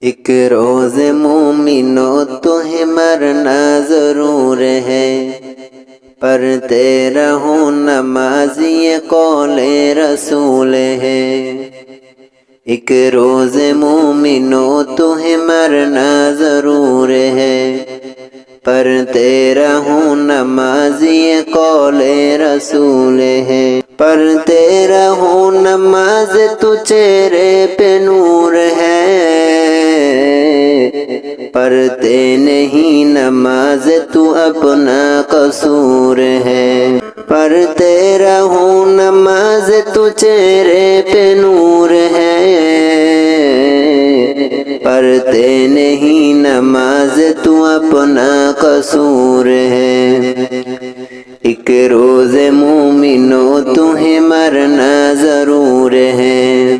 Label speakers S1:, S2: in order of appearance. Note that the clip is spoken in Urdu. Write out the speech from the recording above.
S1: ایک روز مومنو تمہیں مرنا ضرور ہے، پڑھتے رہو نماز یہ قول رسول ہے۔ ایک روز مومنو تمہیں مرنا ضرور ہے، پڑھتے رہو نماز یہ قول رسول ہے۔ پڑھتے رہو نماز تو چہرے پہ نور ہے، پڑھتے نہیں نماز تو اپنا قصور ہے۔ پڑھتے رہو نماز تو چہرے پہ نور ہے، پڑھتے نہیں نماز تو اپنا قصور ہے۔ ایک روز مومنو تمہیں مرنا ضرور ہے،